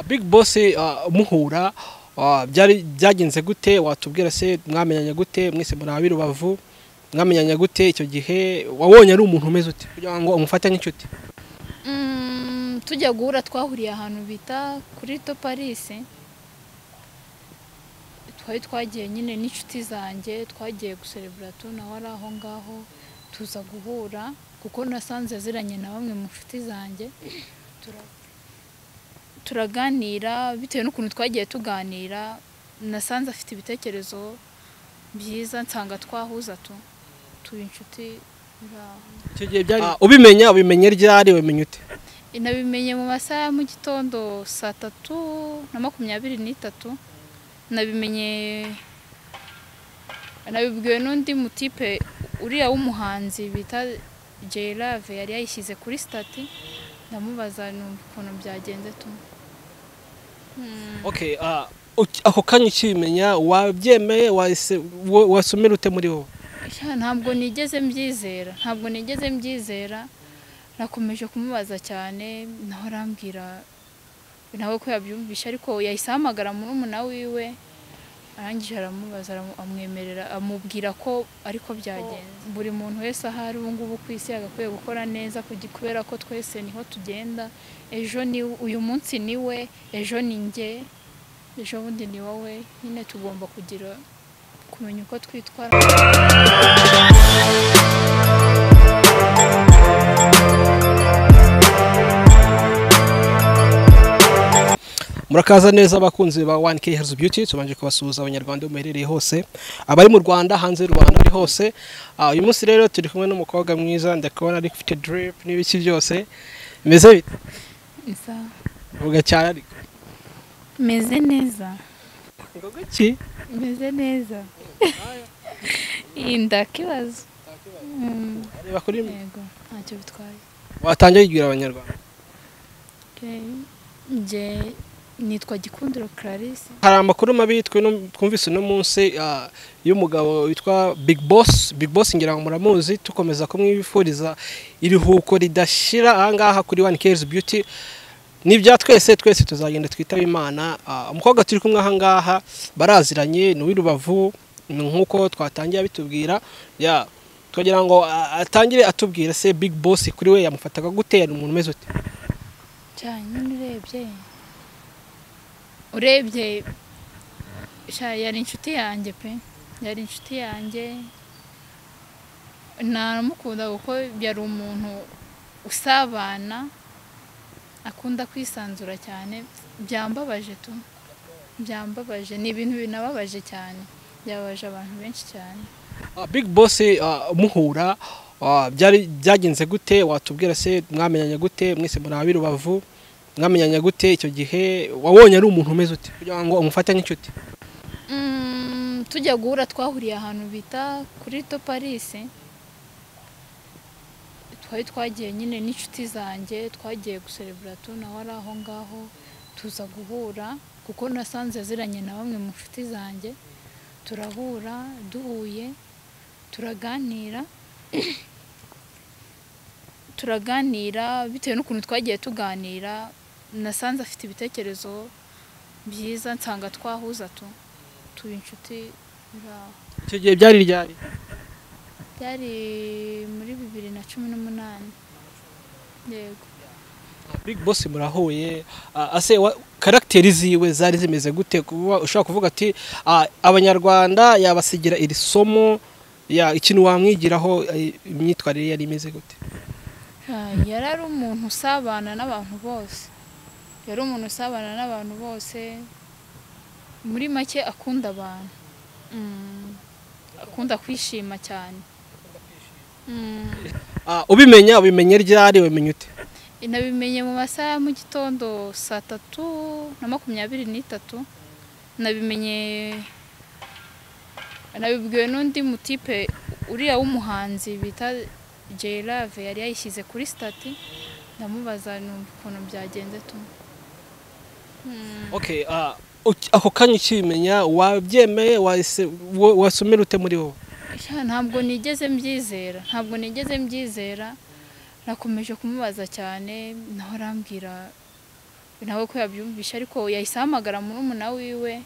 Big Boss muhura byagenze gute watubwira se mwamenyanye gute mwese muri Rubavu mwamenyanye gute icyo gihe wabonye ari umuntu umeze ute kugira ngo umufate nk'inshuti tujya guhura twahuriye ahantu bita kuri Clarisse twagiye nyine n'inshuti zanjye twagiye guserebura nawe ari aho ngaho tuza guhura kuko nasanze aziranye na bamwe mu nshuti zanjye turaganira bitewe n'ukuntu twagiye tuganira nasanze afite ibitekerezo byiza nsanga twahuza tuba inshuti icyo gihe byari ubimenye ryari wamenye ute nabimenye mu masaha ya mu gitondo 3:23 nabibwiwe n'undi mutipe uriya w'umuhanzi bita Love yari yayishyize kuri stati ndamubaza ukuntu byagenze Okay, ako kanya ukimenya wabyemeye wasomera ute muri wowe ntabwo nigeze mbyizera nakomeje kumubaza cyane naho arambwira nawe ko yabyumvisha ariko yahise ahamagara murumuna wiwe arangije aramubaza amwemerera amubwira ko ariko byagenze buri muntu wese ahari ubu ngubu ku isi yagakwiye gukora neza kubera ko twese niho tugenda ejo ni uyu munsi niwe ejo ni njye ejo bundi ni wowe nyine tugomba kumenya uko twitwara murakaza neza abakunzi ba 1K Health Beauty tubanje kubasuhuza abanyarwanda muherereye hose abari mu Rwanda hanze y'u Rwanda ari hose uyu munsi rero turi kumwe n'umukobwa mwiza ndakubona ari ufite drip n'ibiki byose meze bite vuga cyane ariko meze neza ngogo ki meze neza ndakibazo reba kuri yego ntacyo bitwaye watangiye kugira abanyarwanda nje nitwa Clarisse hari amakuru mabi twumvise no munsi y'umugabo witwa Big Boss ngira ngo muramuzi tukomeza kumwifuriza iruhuko ridashira ahangaha kuri 1K Health Beauty nibya twese tuzagenda twitaba Imana umukobwa turi kumwe ahangaha baraziranye ni Rubavu nkuko twatangiye bitubwira twagira ngo atangire atubwira se Big Boss kuri we yamufataga gute yari umuntu umeze ute cyane urebye yari inshuti yanjye pe yari inshuti yanjye naramukunda kuko yari umuntu usabana akunda kwisanzura cyane byambabaje ni ibintu binababaje cyane byababaje abantu benshi cyane Big Boss muhura byagenze gute watubwira se mwamenyanye gute mwese muri Rubavu mwamenyanye gute icyo gihe wabonye ari umuntu umeze ute kugira ngo umufate nk'inshuti tujya guhura twahuriye ahantu bita kuri Clarisse twagiye nyine n'inshuti zanjye twagiye guserebura nawe ari aho ngaho tuza guhura kuko nasanze aziranye na bamwe mu nshuti zanjye turahura duhuye turaganira bitewe n'ukuntu twagiye tuganira nasanze afite ibitekerezo byiza nsanga twahuza tuba inshuti icyo gihe byari ryari muri 2018 yego Big Boss murahuye ase karakteri ziwe zari zimeze gute kuba ushaka kuvuga ati abanyarwanda yabasigira iri somo ikintu wamwigiraho imyitwarire yari imeze gute yari ari umuntu usabana n'abantu bose muri make akunda abantu akunda kwishima cyane ubimenye ryari wamenye ute nabimenye mu masaha ya mu gitondo 3:23 nabibwiwe n'undi mutipe uriya w'umuhanzi bita Love yari yayishyize kuri stati ndamubaza ukuntu byagenze Okay, ako kanya ukimenya wabyemeye wasomera ute muri wowe ntabwo nigeze mbyizera nakomeje kumubaza cyane naho arambwira nawe ko yabyumvisha ariko yahise ahamagara murumuna wiwe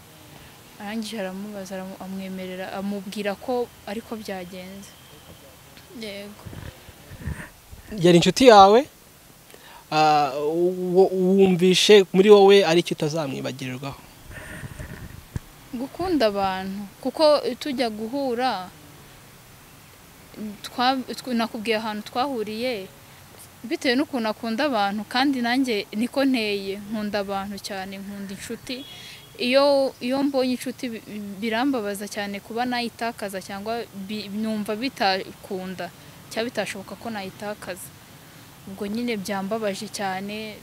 arangije aramubaza amwemerera amubwira ko ariko byagenze. Yego. Yari inshuti yawe wumvishe muri wowe ari cyo utazamwibagirirwaho? Gukunda abantu kuko tujya guhura nakubwiye ahantu twahuriye bitewe n'ukuntu akunda abantu kandi nanjye niko nteye, nkunda abantu cyane, nkunda inshuti. Iyo mbonye inshuti birambabaza cyane kuba nayitakaza cyangwa numva bitakunda cyangwa bitashoboka ko nayitakaza, ubwo nyine byambabaje cyane.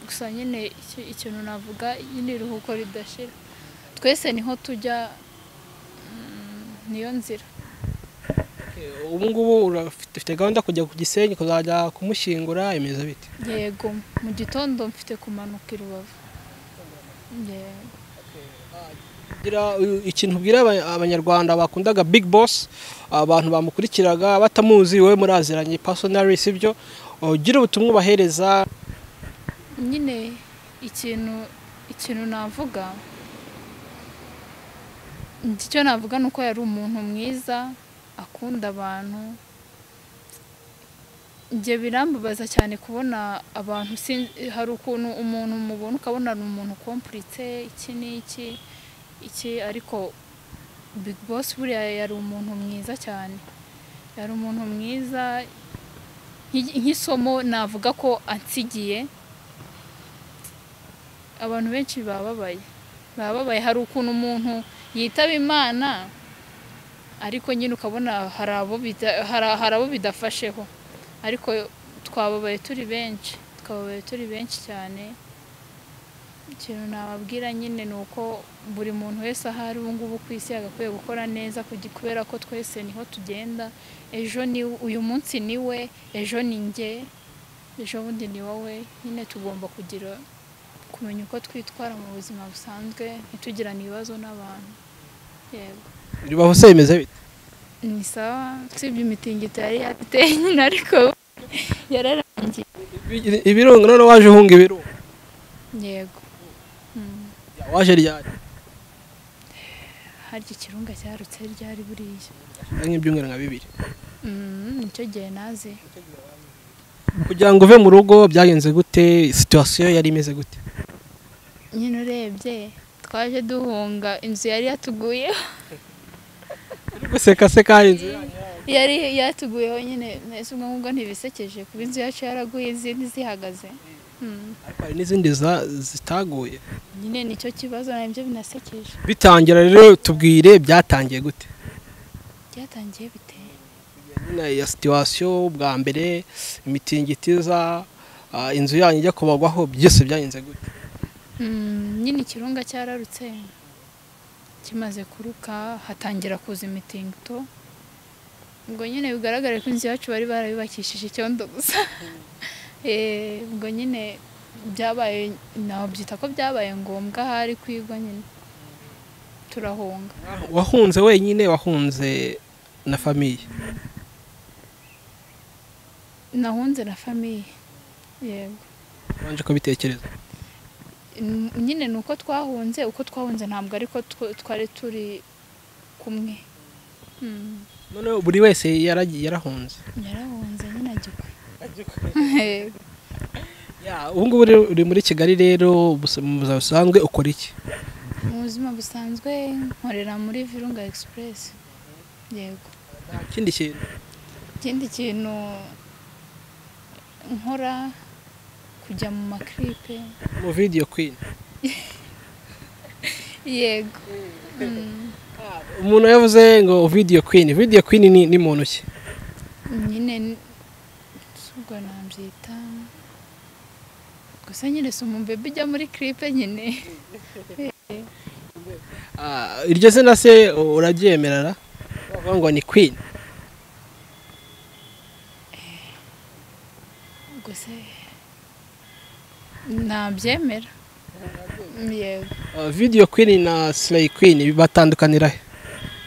Gusa nyine ikintu navuga nyine iruhuko ridashira, twese niho tujya, niyo nzira. Ubu ngubu ufite gahunda kujya ku Gisenyi kuzajya kumushyingura, imeze bite? Yego, mu gitondo mfite kumanuka i Rubavu. Gira ikintu ubwira abanyarwanda bakundaga Big Boss, abantu bamukurikiraga batamuzi, wowe muraziranye personally sibyo, ugira ubutumwa bahereza? Nyine ikintu navuga, icyo navuga nuko yari umuntu mwiza, akunda abantu. Njye birambabaza cyane kubona abantu, hari ukuntu umuntu mubona ukabona ari umuntu complice iki ariko Big Boss buriya yari umuntu mwiza cyane, yari umuntu mwiza. Nk'isomo navuga ko ansigiye, abantu benshi bababaye, hari ukuntu umuntu yitaba Imana ariko nyine ukabona hari abo bidafasheho, ariko twababaye turi benshi cyane. Ikintu nababwira nyine ni uko buri muntu wese ahari ubu ngubu ku isi agakwiye gukora neza kubera ko twese niho tugenda. Uyu munsi ni we, ejo ni njye, ejo bundi ni wowe. Nyine tugomba kumenya uko twitwara mu buzima busanzwe, ntitugirane ibibazo n'abantu. Yego. Rubavu se imeze bite? Ni sawa, usibye imitingito yari yateye nyine ariko yararangiye. Ibirunga none waje uhunga ibirunga? Yego. Waje ryari? Harya ikirunga cyarutse ryari buriya? Nk'ibyumweru nka 2. Nicyo gihe naze. Kugira ngo uve mu rugo byagenze gute? Situation yari imeze gute? Nyine urebye twaje duhunga, inzu yari yatuguyeho. Guseka inzu yari yatuguyeho nyine, nese ubwo ngubwo ntibisekeje kuba inzu yacu yaraguye izindi zihagaze. Hari n'izindi zitaguye. Nyine nicyo kibazo, nabyo binasekeje. Bitangira rero tubwire byatangiye gute? Byatangiye bite? Nyine ya situation bwa mbere, imitingitiza, inzu yanyu ijya kubagwaho, byose byagenze gute? Nyine ikirunga cyararutse, kimaze kuruka hatangira kuza imitingito. Ubwo nyine bigaragara ko inzu yacu bari barabibakishije icyondo gusa. Ubwo nyine byabaye, nabyita ko byabaye ngombwa hari kwigwa, nyine turahunga. Wahunze wenyine, wahunze na famiye? Nahunze na famiye. Yego. Wanje ko bitekereza? Nyine nuko twahunze, ntabwo ariko twari turi kumwe. None buri wese yarahunze nyine agikwe. Ubu ngubu uri muri Kigali rero, mu buzima busanzwe ukora iki? Mu buzima busanzwe nkorera muri Virunga Express. Yego. Ikindi kintu nkora kujya mu maklipe, mu video queen. Yego. Umuntu yavuze ngo video queen ni muntu ki? Nyine ubwo nabyita gusa nyine si umubebe ujya muri clipe nyine. Iryo zina se uragyemerera bavuga ngo ni queen? Gusa nabyemera. Yego. Video queen na slay queen batandukanira he?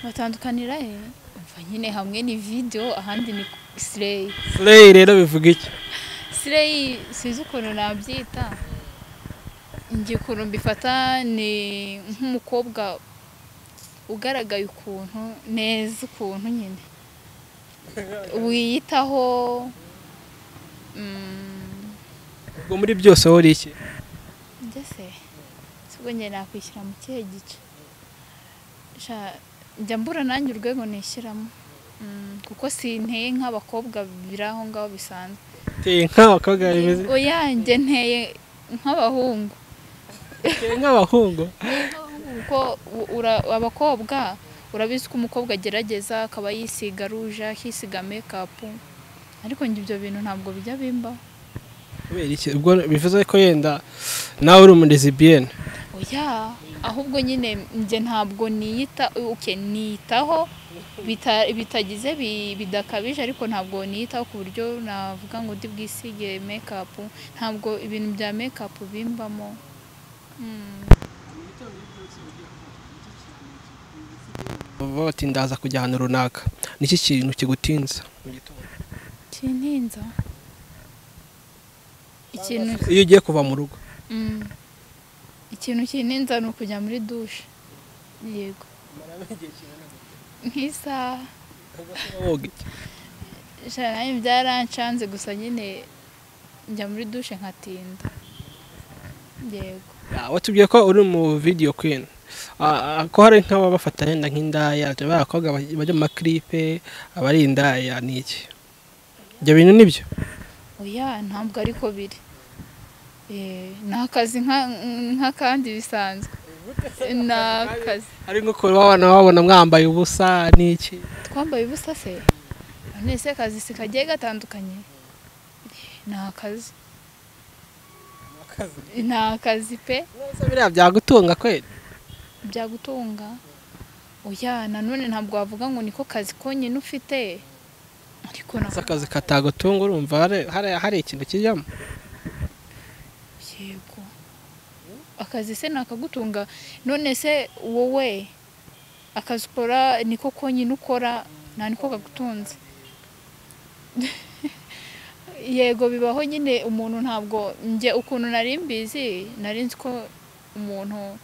Umva nyine hamwe ni video, ahandi ni slay. Slay rero bivuga iki? Slay sizi ukuntu nabyita. ngiye ukuntu mbifata ni nk'umukobwa ugaragaye ukuntu neza ukuntu nyine wiyitaho. ubwo muri byose wowe uri iki? Ndetse sibwo njye nakwishyira mu kihe gice njya mbura nanjye urwego nishyiramo kuko sinteye nk'abakobwa biri aho ngaho bisanzwe. Uteye nk'abakobwa bimeze? Oya njye nteye nk'abahungu. Nk'abahungu kuko abakobwa urabizi ko umukobwa agerageza akaba yisiga ruje akisiga makeup, ariko njye ibyo bintu ntabwo bijya bimbaho. kubera iki? ubwo bivuze ko yenda nawe uri umudesibiyene? Oya ahubwo nyine njye ntabwo niyitaho bitagize bidakabije, ariko ntabwo niyitaho ku buryo navuga ngo ndi bwisige makeup. Ntabwo ibintu bya makeup bimbamo. bati ndaza kujya ahantu runaka, niki kintu kigutinza mu gitondo? Kintinza ikintu iyo ugiye kuva mu rugo? ikintu kintinza ni ukujya muri dushe. Yego nk'isaha. nayo byarancanze gusa nyine njya muri dushe nkatinda. Yego watubwiye ko uri mu video queen, ko hari nk'ababafata yenda nk'indaya, abakobwa bajya mu maklipe abari indaya, ni iki ibyo bintu nibyo? oya ntabwo ariko biri. ni akazi nk'akandi bisanzwe. ni akazi. ari nko wabona mwambaye ubusa n'iki? Twambaye ubusa se? none se akazi si kagiye gatandukanye? ni akazi. ni akazi pe. biriya byagutunga kweli? byagutunga? oya nanone ntabwo wavuga ngo niko kazi konyine ufite, ariko akazi katagutunga urumva hari ikintu kijyamo? yego akazi se nakagutunga. none se wowe akazi ukora niko konyine ukora, nta niko kagutunze? yego bibaho nyine. umuntu ntabwo njye ukuntu nari mbizi, nari nzi ko umuntu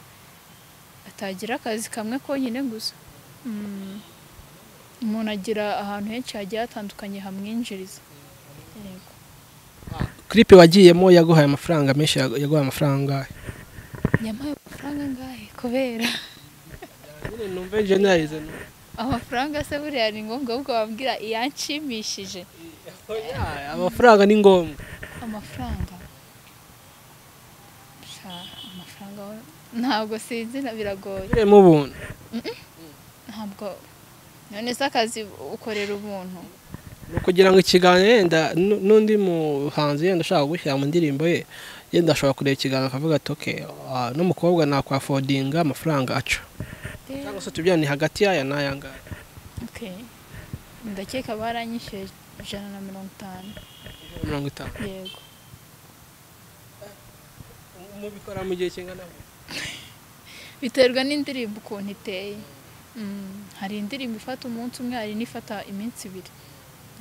atagira akazi kamwe konyine gusa. umuntu agira ahantu henshi hagiye hatandukanye hamwinjiriza. yego clip wagiyemo yaguhaye amafaranga menshi? yaguhaye amafaranga angahe? yampaye amafaranga angahe? kubera numva generalize amafaranga se buriya ni ngombwa ahubwo wabwira iyanshimishije. amafaranga ni ngombwa? amafaranga ntabwo sinzi, biragoye. biremo ubuntu? ntabwo. none se akazi ukorera ubuntu? ni ukugira ngo ikiganiro yenda n'undi muhanzi yenda ushaka gushyira mu ndirimbo ye, yenda ashobora kureba ikiganiro akavuga ati okay, n'umukobwa nakwafodinga amafaranga aca, cyangwa se tubyana ni hagati y'aya n'aya ngaya. okay ndakeka baranyishyuye 150. 150? yego. mubikora mu gihe kingana? biterwa n'indirimbo ukuntu iteye. hari indirimbo ifata umunsi umwe, hari n'ifata iminsi 2.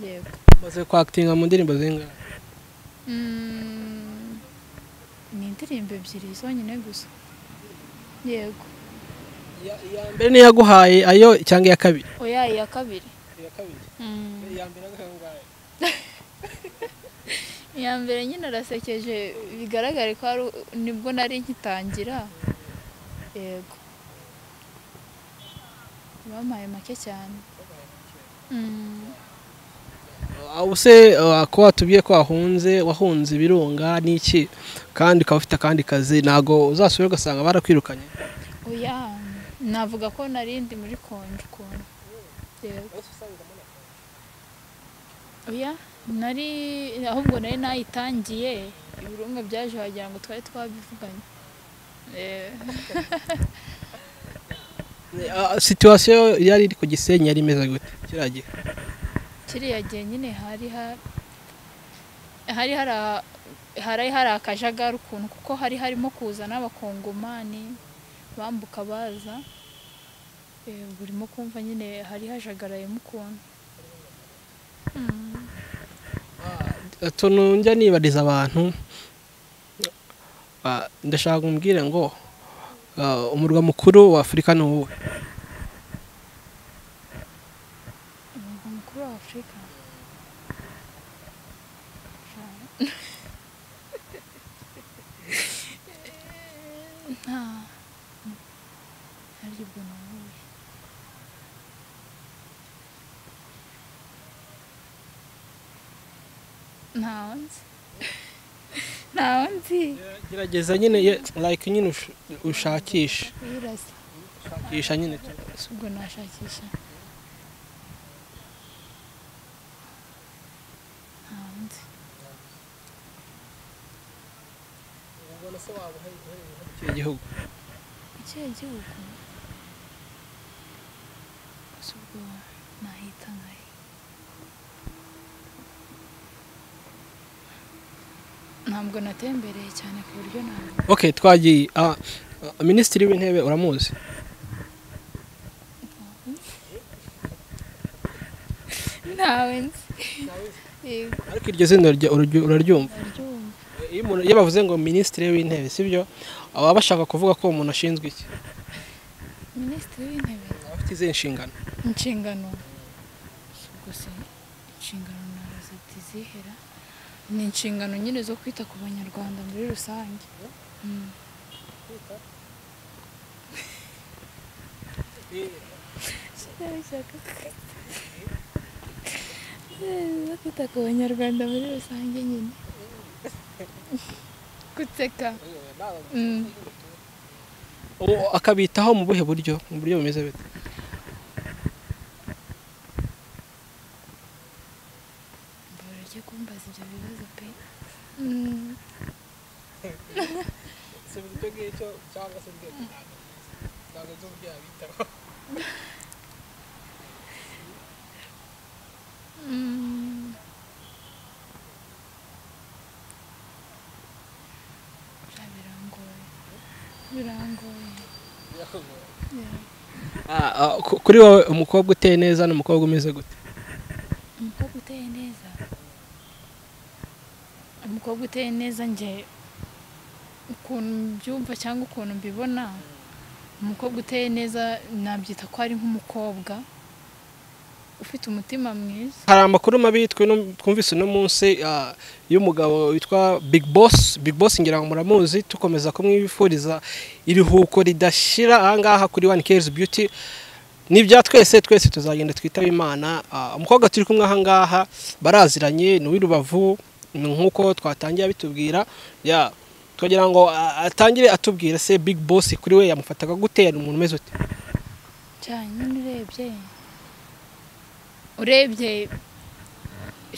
yego. maze kwakitinga mu ndirimbo zingahe? ni indirimbo 2 zonyine gusa. yego. iya mbere ni yaguhaye ayo cyangwa iya kabiri? oya iya kabiri. iya kabiri? iya mbere angahe? iya mbere nyine arasekeje, bigaragare ko nibwo nari nkitangira. yego bampaye make cyane. ubuse ko watubwiye ko wahunze ibirunga n'iki, kandi ukaba ufite akandi kazi, ntago uzasubira ugasanga barakwirukanye? oya navuga ko narindi muri konje ukuntu. yego. oya ahubwo nari nayitangiye, ibirunga byaje wagira ngo twari twabivuganye. situation yari iri ku Gisenyi yari imeze gute kiragiye? kiriya gihe nyine hari akajagari ukuntu, kuko hari harimo kuza n'abakongomani bambuka baza. burimo kumva nyine hari hajagarayemo ukuntu. tunujya nibariza abantu ndashaka kumbwira ngo umurwa mukuru wa Afurika ni uwuhe? umurwa mukuru wa Afurika aribwo nahuye ntawo nzi gerageza nyine like nyine ushakisha wirasa shakisha nyine ubwo nashakisha ntawo nzi ubona se waba hari igihugu ikihe gihugu ubwo nahita nkahe ntabwo natembereye cyane ku buryo ntabwo okay twagiye minisitiri w'intebe uramuzi ntawe nzi ariko iryo zina uraryumva iyo bavuze ngo minisitiri w'intebe sibyo baba bashaka kuvuga ko umuntu ashinzwe iki? minisitiri w'intebe afite izihe nshingano? inshingano gusa inshingano nazo zihera ni inshingano nyine zo kwita ku banyarwanda muri rusange zo kwita ku banyarwanda muri rusange nyine guteka akabitaho mu buhe buryo? mu buryo bumeze bite? barajya kumbaza ibyo bibazo pe se buryo bw'icyo cyangwa se bw'icyo ntabwo zo byabitaho birangoye kuri wowe umukobwa uteye neza n'umukobwa umeze gute? umukobwa uteye neza umukobwa uteye neza njye ukuntu mbyumva cyangwa ukuntu mbibona umukobwa uteye neza nabyita ko ari nk'umukobwa ufite umutima mwiza. Hari amakuru mabi twumvise no munsi y'umugabo witwa Big Boss ngira ngo muramuzi, tukomeza kumwifuriza iruhuko ridashira ahangaha kuri 1K's Beauty. Nibya twese tuzagenda twitaba Imana. Umukobwa turi kumwe ahangaha baraziranye ni w'Irubavu nkuko twatangiye bitubwira ya twagira ngo atangire atubwira se Big Boss kuri we yamufataga gutera umuntu umeze ute? Cyane urebye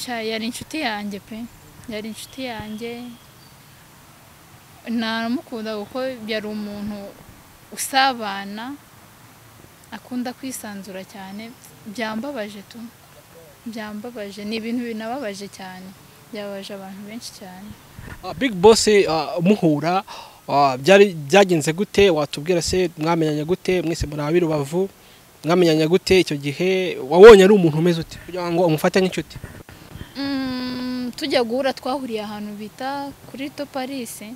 yari inshuti yanjye pe, yari inshuti yanjye, naramukunda kuko yari umuntu usabana, akunda kwisanzura cyane. Byambabaje ni ibintu binababaje cyane, byabaje abantu benshi cyane. Big Boss muhura byagenze gute? Watubwira se mwamenyanye gute? Mwese muri ab'Irubavu mwamenyanye gute? Icyo gihe wabonye ari umuntu umeze ute kugira ngo umufate nk'inshuti? Tujya guhura twahuriye ahantu bita kuri Clarisse,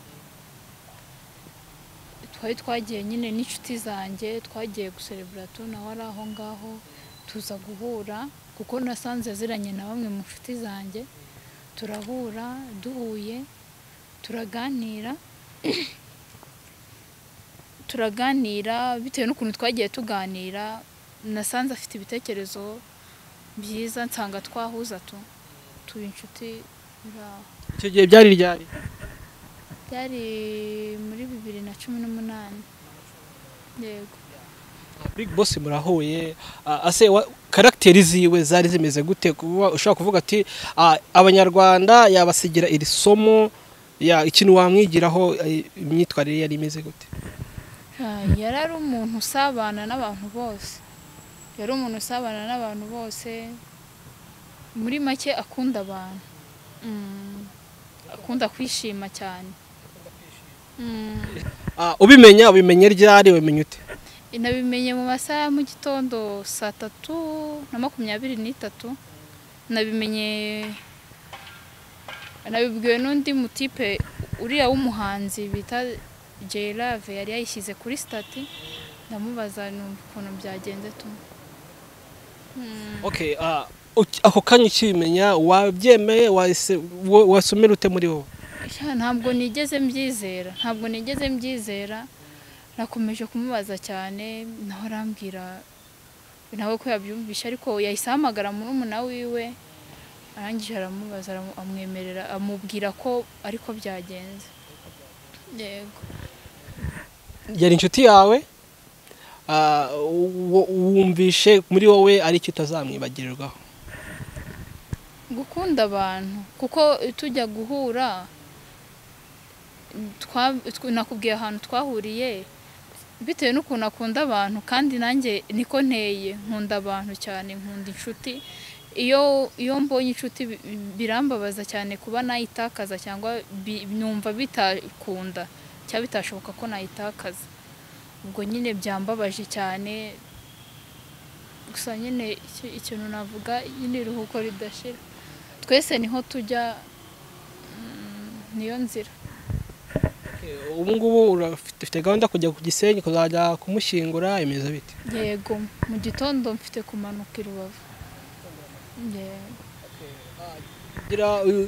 twagiye nyine n'inshuti zanjye, twagiye guserebura naho ari aho ngaho tuza guhura kuko nasanze aziranye na bamwe mu nshuti zanjye. Turahura, duhuye turaganira bitewe n'ukuntu twagiye tuganira, nasanze afite ibitekerezo byiza, nsanga twahuza tuba inshuti. Icyo gihe byari ryari? Byari muri 2018. Yego. Big Boss murahuye, ase karakteri ziwe zari zimeze gute kuba ushaka kuvuga ati abanyarwanda yabasigira iri somo ya ikintu wamwigiraho, imyitwarire yari imeze gute? Yari ari umuntu usabana n'abantu bose, muri make akunda abantu, akunda kwishima cyane. Ubimenye ryari? Ubimenye ute? Nabimenye mu masaha ya mu gitondo 3:23. Nabibwiwe n'undi mutipe uriya w'umuhanzi bita J-Love yari yayishyize kuri stati ndamubaza numva ukuntu byagenze tu. Okay, ako kanya ukimenya wabyemeye wasomera ute muri wowe? Ntabwo nigeze mbyizera nakomeje kumubaza cyane naho arambwira nawe ko yabyumvisha ariko yahise ahamagara murumuna wiwe arangije aramubaza amwemerera amubwira ko ariko byagenze. Yego. Yari inshuti yawe wumvishe muri wowe ari cyo utazamwibagirirwaho? Gukunda abantu kuko tujya guhura nakubwiye ahantu twahuriye bitewe n'ukuntu akunda abantu kandi nanjye niko nteye nkunda abantu cyane nkunda inshuti iyo mbonye inshuti birambabaza cyane kuba nayitakaza cyangwa numva bitakunda cyangwa bitashoboka ko nayitakaza ubwo nyine byambabaje cyane gusa nyine ikintu navuga nyine iruhuko ridashira twese niho tujya niyo nzira. Ubu ngubu ufite gahunda kujya ku Gisenyi kuzajya kumushyingura imeze bite? Yego mu gitondo mfite kumanuka i Rubavu.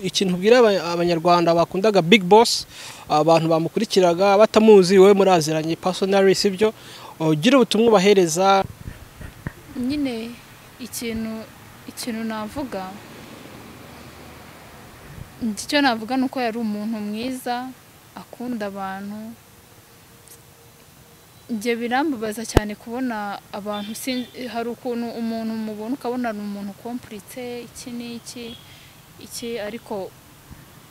Ikintu ubwira abanyarwanda bakundaga Big Boss abantu bamukurikiraga batamuzi wowe muraziranye personally sibyo ugira ubutumwa bahereza? Nyine ikintu navuga icyo navuga nuko yari umuntu mwiza akunda abantu. Nje birambabaza cyane kubona abantu hari ukuntu umuntu mubona ukabona ni umuntu complice iki ariko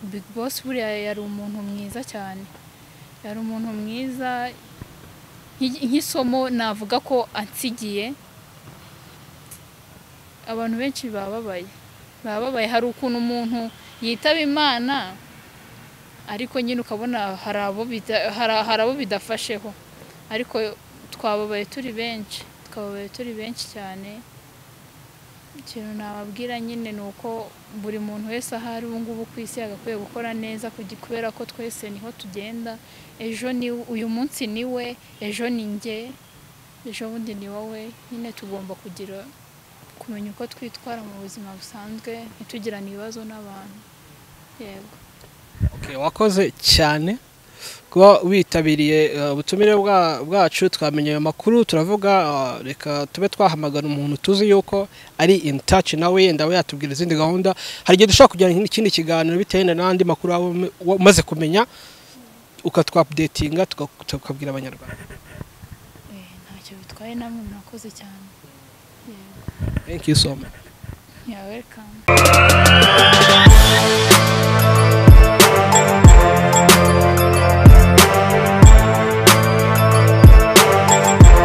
Big Boss buriya yari umuntu mwiza cyane, yari umuntu mwiza nk'isomo navuga ko ansigiye. Abantu benshi bababaye hari ukuntu umuntu yitaba Imana ariko nyine ukabona hari abo bidafasheho ariko twababaye turi benshi cyane. Ikintu nababwira nyine ni uko buri muntu wese ahari ubu ngubu ku isi agakwiye gukora neza kubera ko twese niho tugenda. Ejo ni uyu munsi niwe, ejo ni njye, ejo bundi ni wowe. Nyine tugomba kumenya uko twitwara mu buzima busanzwe ntitugirane ibibazo n'abantu. Yego. Okay, wakoze cyane kuba witabiriye ubutumire bwacu twamenye ayo makuru turavuga reka tube twahamagara umuntu tuzi yuko ari in touch nawe yenda we yatubwira izindi gahunda. Hari igihe dushaka kujyana n'ikindi kiganiro bitewe n'andi makuru umaze kumenya ukatwa-updatinga tukabwira abanyarwanda. Ntacyo bitwaye namwe murakoze cyane. Thank you so much. You're welcome.